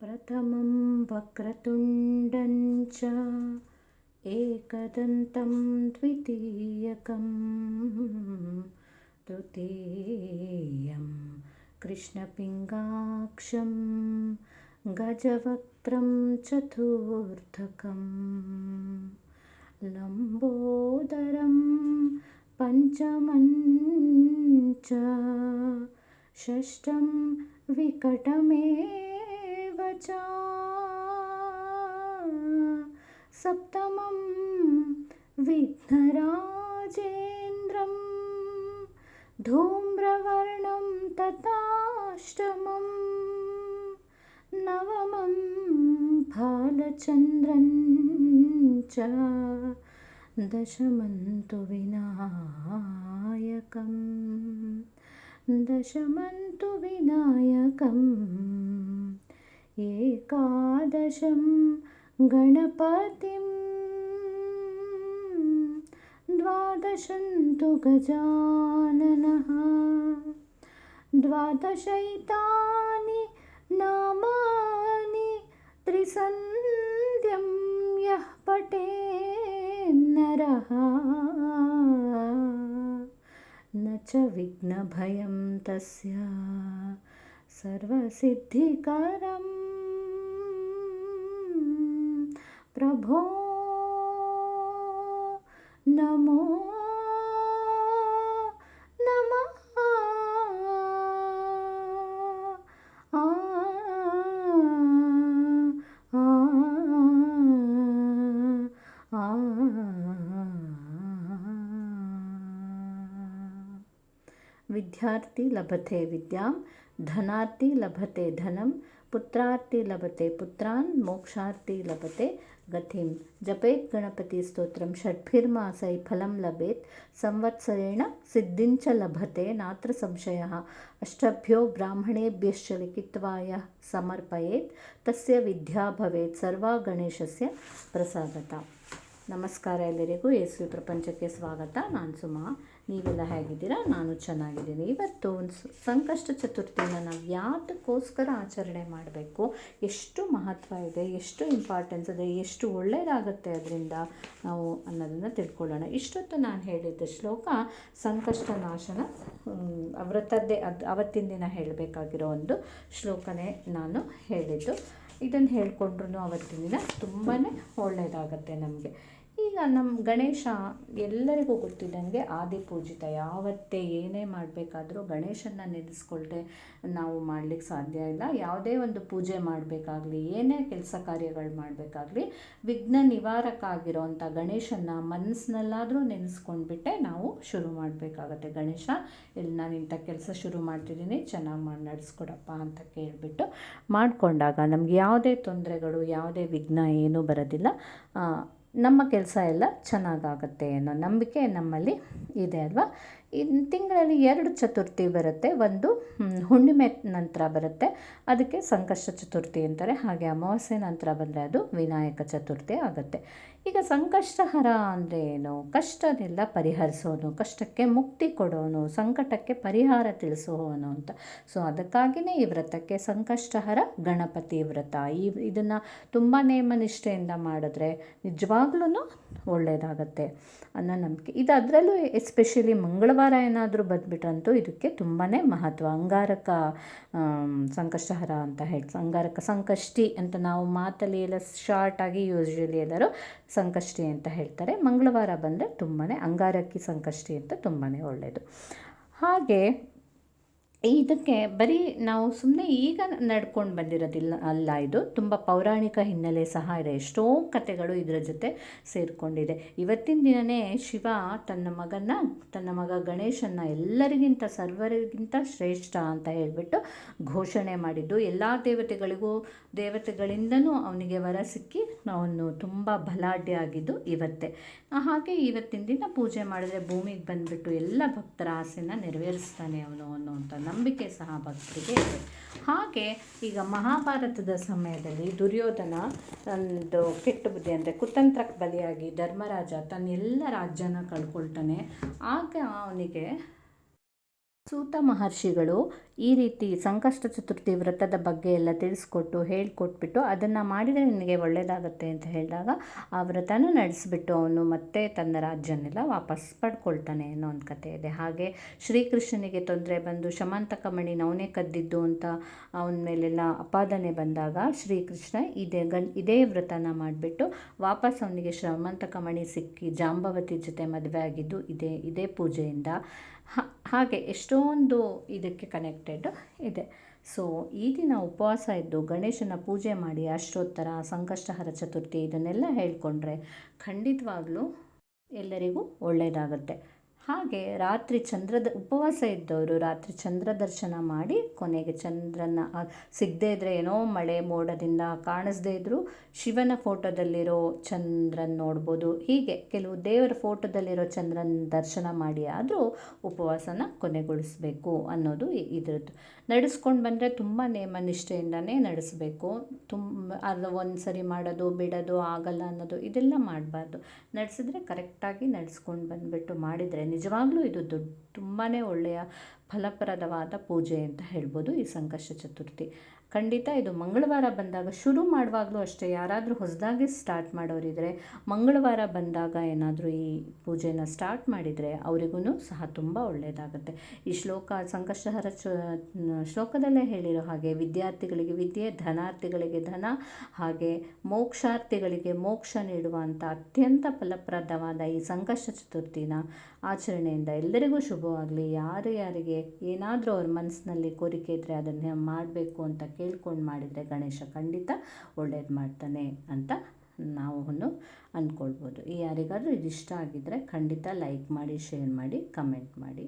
प्रथमं वक्रतुण्डं च एकदन्तं द्वितीयकं तृतीयं कृष्णपिङ्गाक्षं गजवक्त्रं चतुर्थकं लम्बोदरं पञ्चमं च षष्ठं विकटमेव च सप्तमं विघ्नराजेन्द्रं धूम्रवर्णं तथाष्टमं नवमं भालचन्द्रं च दशमं तु विनायकम् एकादशं गणपतिं द्वादशं तु गजाननः द्वादशैतानि नामानि त्रिसन्ध्यं यः पठेन्नरः न च विघ्नभयं तस्य सर्वसिद्धिकरं प्रभो नमो नमः आ आ आ विद्यार्थी लभते विद्यां धनार्थी लभते धनं पुत्रार्थी लभते पुत्रान् मोक्षार्थी लभते गतिं जपेत् गणपति स्तोत्रं षड्भिर्मासै फलं लभेत् संवत्सरेण सिद्धिं च लभते नात्र संशयः अष्टभ्यो ब्राह्मणेभ्यश्च लिखित्वा यः समर्पयेत् तस्य विद्या भवेत् सर्वा गणेशस्य प्रसादता. ನಮಸ್ಕಾರ ಎಲ್ಲರಿಗೂ ಯೇಸು ಪ್ರಪಂಚಕ್ಕೆ ಸ್ವಾಗತ. ನಾನು ಸುಮಾ. ನೀವೆಲ್ಲ ಹೇಗಿದ್ದೀರಾ? ನಾನು ಚೆನ್ನಾಗಿದ್ದೀನಿ. ಇವತ್ತು ಸಂಕಷ್ಟ ಚತುರ್ಥಿನ ನಾವು ಯಾತಕ್ಕೋಸ್ಕರ ಆಚರಣೆ ಮಾಡಬೇಕು, ಎಷ್ಟು ಮಹತ್ವ ಇದೆ, ಎಷ್ಟು ಇಂಪಾರ್ಟೆನ್ಸ್ ಇದೆ, ಎಷ್ಟು ಒಳ್ಳೆಯದಾಗುತ್ತೆ ಅದರಿಂದ ನಾವು ಅನ್ನೋದನ್ನು ತಿಳ್ಕೊಳ್ಳೋಣ. ಇಷ್ಟೊತ್ತು ನಾನು ಹೇಳಿದ್ದ ಶ್ಲೋಕ ಸಂಕಷ್ಟ ನಾಶನ ವ್ರತದ್ದೇ ಅವತ್ತಿನ ದಿನ ಹೇಳಬೇಕಾಗಿರೋ ಒಂದು ಶ್ಲೋಕನೇ ನಾನು ಹೇಳಿದ್ದು. ಇದನ್ನು ಹೇಳ್ಕೊಂಡ್ರೂ ಅವತ್ತಿನ ದಿನ ತುಂಬಾ ಒಳ್ಳೆಯದಾಗತ್ತೆ ನಮಗೆ. ಈಗ ನಮ್ಮ ಗಣೇಶ ಎಲ್ಲರಿಗೂ ಗೊತ್ತಿದ್ದಂಗೆ ಆದಿಪೂಜಿತ. ಯಾವತ್ತೇ ಏನೇ ಮಾಡಬೇಕಾದ್ರೂ ಗಣೇಶನ ನೆನೆಸ್ಕೊಳ್ದೆ ನಾವು ಮಾಡಲಿಕ್ಕೆ ಸಾಧ್ಯ ಇಲ್ಲ. ಯಾವುದೇ ಒಂದು ಪೂಜೆ ಮಾಡಬೇಕಾಗಲಿ, ಏನೇ ಕೆಲಸ ಕಾರ್ಯಗಳು ಮಾಡಬೇಕಾಗಲಿ, ವಿಘ್ನ ನಿವಾರಕ ಆಗಿರೋವಂಥ ಗಣೇಶನ ಮನಸ್ಸಿನಲ್ಲಾದರೂ ನೆನೆಸ್ಕೊಂಡ್ಬಿಟ್ಟೆ ನಾವು ಶುರು ಮಾಡಬೇಕಾಗತ್ತೆ. ಗಣೇಶ, ಇಲ್ಲಿ ನಾನು ಇಂಥ ಕೆಲಸ ಶುರು ಮಾಡ್ತಿದ್ದೀನಿ, ಚೆನ್ನಾಗಿ ಮಾಡಿ ನಡೆಸ್ಕೊಡಪ್ಪ ಅಂತ ಕೇಳಿಬಿಟ್ಟು ಮಾಡಿಕೊಂಡಾಗ ನಮ್ಗೆ ಯಾವುದೇ ತೊಂದರೆಗಳು, ಯಾವುದೇ ವಿಘ್ನ ಏನೂ ಬರೋದಿಲ್ಲ. ನಮ್ಮ ಕೆಲಸ ಎಲ್ಲ ಚೆನ್ನಾಗಾಗತ್ತೆ ಅನ್ನೋ ನಂಬಿಕೆ ನಮ್ಮಲ್ಲಿ ಇದೆ ಅಲ್ವಾ. ಇನ್ನು ತಿಂಗಳಲ್ಲಿ 2 ಚತುರ್ಥಿ ಬರುತ್ತೆ. ಒಂದು ಹುಣ್ಣಿಮೆ ನಂತರ ಬರುತ್ತೆ, ಅದಕ್ಕೆ ಸಂಕಷ್ಟ ಚತುರ್ಥಿ ಅಂತಾರೆ. ಹಾಗೆ ಅಮಾವಾಸ್ಯೆ ನಂತರ ಬಂದರೆ ಅದು ವಿನಾಯಕ ಚತುರ್ಥಿ ಆಗುತ್ತೆ. ಈಗ ಸಂಕಷ್ಟಹರ ಅಂದರೆ ಏನು? ಕಷ್ಟನೆಲ್ಲ ಪರಿಹರಿಸೋನು, ಕಷ್ಟಕ್ಕೆ ಮುಕ್ತಿ ಕೊಡೋನು, ಸಂಕಟಕ್ಕೆ ಪರಿಹಾರ ತಿಳಿಸೋನು ಅಂತ. ಸೊ ಅದಕ್ಕಾಗಿಯೇ ಈ ವ್ರತಕ್ಕೆ ಸಂಕಷ್ಟಹರ ಗಣಪತಿ ವ್ರತ. ಇದನ್ನು ತುಂಬ ನೇಮನಿಷ್ಠೆಯಿಂದ ಮಾಡಿದ್ರೆ ನಿಜವಾಗ್ಲೂ ಒಳ್ಳೆಯದಾಗತ್ತೆ ಅನ್ನೋ ನಂಬಿಕೆ ಇದು. ಅದರಲ್ಲೂ ಎಸ್ಪೆಷಲಿ ಮಂಗಳವಾರ ಏನಾದರೂ ಬಂದುಬಿಟ್ರಂತೂ ಇದಕ್ಕೆ ತುಂಬಾ ಮಹತ್ವ. ಅಂಗಾರಕ ಸಂಕಷ್ಟಹರ ಅಂತ ಹೇಳಿ, ಅಂಗಾರಕ ಸಂಕಷ್ಟಿ ಅಂತ ನಾವು ಮಾತಲ್ಲಿ ಎಲ್ಲ ಶಾರ್ಟಾಗಿ ಯೂಶ್ವಲಿ ಎಲ್ಲರೂ ಸಂಕಷ್ಟಿ ಅಂತ ಹೇಳ್ತಾರೆ. ಮಂಗಳವಾರ ಬಂದರೆ ತುಂಬಾ ಅಂಗಾರಕಿ ಸಂಕಷ್ಟಿ ಅಂತ ತುಂಬಾ ಒಳ್ಳೆಯದು. ಹಾಗೆ ಇದಕ್ಕೆ ಬರೀ ನಾವು ಸುಮ್ಮನೆ ಈಗ ನಡ್ಕೊಂಡು ಬಂದಿರೋದಿಲ್ಲ ಅಲ್ಲ, ಇದು ತುಂಬ ಪೌರಾಣಿಕ ಹಿನ್ನೆಲೆ ಸಹ ಇದೆ. ಎಷ್ಟೋ ಕಥೆಗಳು ಇದರ ಜೊತೆ ಸೇರಿಕೊಂಡಿದೆ. ಇವತ್ತಿನ ದಿನವೇ ಶಿವ ತನ್ನ ಮಗ ಗಣೇಶನ ಎಲ್ಲರಿಗಿಂತ ಸರ್ವರಿಗಿಂತ ಶ್ರೇಷ್ಠ ಅಂತ ಹೇಳಿಬಿಟ್ಟು ಘೋಷಣೆ ಮಾಡಿದ್ದು. ಎಲ್ಲ ದೇವತೆಗಳಿಂದನೂ ಅವನಿಗೆ ವರ ಸಿಕ್ಕಿ ಅವನು ತುಂಬ ಬಲಾಢ್ಯ ಆಗಿದ್ದು ಇವತ್ತೇ. ಹಾಗೆ ಇವತ್ತಿನ ದಿನ ಪೂಜೆ ಮಾಡಿದ್ರೆ ಭೂಮಿಗೆ ಬಂದುಬಿಟ್ಟು ಎಲ್ಲ ಭಕ್ತರ ಆಸೆನ ನೆರವೇರಿಸ್ತಾನೆ ಅವನು ಅನ್ನುವಂಥ ನಂಬಿಕೆ ಸಹ ಭಕ್ತರಿಗೆ ಇದೆ. ಹಾಗೆ ಈಗ ಮಹಾಭಾರತದ ಸಮಯದಲ್ಲಿ ದುರ್ಯೋಧನ ಒಂದು ಕೆಟ್ಟ ಬುದ್ಧಿ ಅಂದರೆ ಕುತಂತ್ರಕ್ಕೆ ಬಲಿಯಾಗಿ ಧರ್ಮರಾಜ ತನ್ನ ಎಲ್ಲ ರಾಜ್ಯನ ಕಳ್ಕೊಳ್ತಾನೆ. ಆಗ ಅವನಿಗೆ ಸೂತ ಮಹರ್ಷಿಗಳು ಈ ರೀತಿ ಸಂಕಷ್ಟ ಚತುರ್ಥಿ ವ್ರತದ ಬಗ್ಗೆ ಎಲ್ಲ ತಿಳಿಸ್ಕೊಟ್ಟು ಹೇಳಿಕೊಟ್ಬಿಟ್ಟು ಅದನ್ನು ಮಾಡಿದರೆ ನಿನಗೆ ಒಳ್ಳೆಯದಾಗತ್ತೆ ಅಂತ ಹೇಳಿದಾಗ ಆ ವ್ರತನ ನಡೆಸಿಬಿಟ್ಟು ಅವನು ಮತ್ತೆ ತನ್ನ ರಾಜ್ಯನೆಲ್ಲ ವಾಪಸ್ ಪಡ್ಕೊಳ್ತಾನೆ ಅನ್ನೋ ಒಂದು ಕಥೆ ಇದೆ. ಹಾಗೆ ಶ್ರೀಕೃಷ್ಣನಿಗೆ ತೊಂದರೆ ಬಂದು ಶಮಾಂತಕ ಮಣಿನ ಅವನೇ ಕದ್ದಿದ್ದು ಅಂತ ಅವನ ಮೇಲೆಲ್ಲ ಅಪಾದನೆ ಬಂದಾಗ ಶ್ರೀಕೃಷ್ಣ ಇದೇ ವ್ರತನ ಮಾಡಿಬಿಟ್ಟು ವಾಪಸ್ ಅವನಿಗೆ ಶಮಾಂತಕ ಮಣಿ ಸಿಕ್ಕಿ ಜಾಂಬವತಿ ಜೊತೆ ಮದುವೆ ಆಗಿದ್ದು ಇದೇ ಪೂಜೆಯಿಂದ. ಹಾಗೆ ಎಷ್ಟೊಂದು ಇದಕ್ಕೆ ಕನೆಕ್ಟೆಡ್ ಇದೆ. ಸೊ ಈ ದಿನ ಉಪವಾಸ ಇದ್ದು ಗಣೇಶನ ಪೂಜೆ ಮಾಡಿ ಅಷ್ಟೋತ್ತರ, ಸಂಕಷ್ಟಹರ ಚತುರ್ಥಿ ಇದನ್ನೆಲ್ಲ ಹೇಳ್ಕೊಂಡ್ರೆ ಖಂಡಿತವಾಗ್ಲೂ ಎಲ್ಲರಿಗೂ ಒಳ್ಳೆಯದಾಗತ್ತೆ. ಹಾಗೆ ರಾತ್ರಿ ಉಪವಾಸ ಇದ್ದವರು ರಾತ್ರಿ ಚಂದ್ರ ದರ್ಶನ ಮಾಡಿ ಕೊನೆಗೆ ಚಂದ್ರನ ಸಿಗದೇ ಇದ್ದರೆ ಏನೋ ಮಳೆ ಮೋಡದಿಂದ ಕಾಣಿಸ್ದೇ ಇದ್ದರೂ ಶಿವನ ಫೋಟೋದಲ್ಲಿರೋ ಚಂದ್ರನ ನೋಡ್ಬೋದು. ಹೀಗೆ ಕೆಲವು ದೇವರ ಫೋಟೋದಲ್ಲಿರೋ ಚಂದ್ರನ ದರ್ಶನ ಮಾಡಿ ಆದರೂ ಉಪವಾಸನ ಕೊನೆಗೊಳಿಸಬೇಕು ಅನ್ನೋದು ಇದರದ್ದು. ನಡೆಸ್ಕೊಂಡು ಬಂದರೆ ತುಂಬ ನೇಮನಿಷ್ಠೆಯಿಂದನೇ ನಡೆಸಬೇಕು. ಅದು ಒಂದು ಸರಿ ಮಾಡೋದು ಬಿಡೋದು ಆಗಲ್ಲ ಅನ್ನೋದು ಇದೆಲ್ಲ ಮಾಡಬಾರ್ದು. ನಡೆಸಿದ್ರೆ ಕರೆಕ್ಟಾಗಿ ನಡೆಸ್ಕೊಂಡು ಬಂದುಬಿಟ್ಟು ಮಾಡಿದರೆ ನಿಜವಾಗ್ಲೂ ಇದು ತುಂಬಾ ಒಳ್ಳೆಯ ಫಲಪ್ರದವಾದ ಪೂಜೆ ಅಂತ ಹೇಳ್ಬೋದು ಈ ಸಂಕಷ್ಟ ಚತುರ್ಥಿ. ಖಂಡಿತ ಇದು ಮಂಗಳವಾರ ಬಂದಾಗ ಶುರು ಮಾಡುವಾಗಲೂ ಅಷ್ಟೇ, ಯಾರಾದರೂ ಹೊಸದಾಗಿ ಸ್ಟಾರ್ಟ್ ಮಾಡೋರಿದ್ದರೆ ಮಂಗಳವಾರ ಬಂದಾಗ ಏನಾದರೂ ಈ ಪೂಜೆನ ಸ್ಟಾರ್ಟ್ ಮಾಡಿದರೆ ಅವರಿಗೂ ಸಹ ತುಂಬ ಒಳ್ಳೆಯದಾಗುತ್ತೆ. ಈ ಸಂಕಷ್ಟಹರ ಶ್ಲೋಕದಲ್ಲೇ ಹೇಳಿರೋ ಹಾಗೆ ವಿದ್ಯಾರ್ಥಿಗಳಿಗೆ ವಿದ್ಯೆ, ಧನಾರ್ಥಿಗಳಿಗೆ ಧನ, ಹಾಗೆ ಮೋಕ್ಷಾರ್ಥಿಗಳಿಗೆ ಮೋಕ್ಷ ನೀಡುವಂಥ ಅತ್ಯಂತ ಫಲಪ್ರದವಾದ ಈ ಸಂಕಷ್ಟ ಚತುರ್ಥಿನ ಆಚರಣೆಯಿಂದ ಎಲ್ಲರಿಗೂ ಶುಭವಾಗಲಿ. ಯಾರಿಗೆ ಏನಾದರೂ ಅವ್ರ ಮನಸ್ಸಿನಲ್ಲಿ ಕೋರಿಕೆ ಇದ್ದರೆ ಅದನ್ನು ಮಾಡಬೇಕು ಅಂತ ಕೇಳ್ಕೊಂಡು ಮಾಡಿದರೆ ಗಣೇಶ ಖಂಡಿತ ಒಳ್ಳೇದು ಮಾಡ್ತಾನೆ ಅಂತ ನಾವು ಅಂದ್ಕೊಳ್ಬೋದು. ಯಾರಿಗಾದರೂ ಇದು ಇಷ್ಟ ಆಗಿದ್ದರೆ ಖಂಡಿತ ಲೈಕ್ ಮಾಡಿ, ಶೇರ್ ಮಾಡಿ, ಕಮೆಂಟ್ ಮಾಡಿ.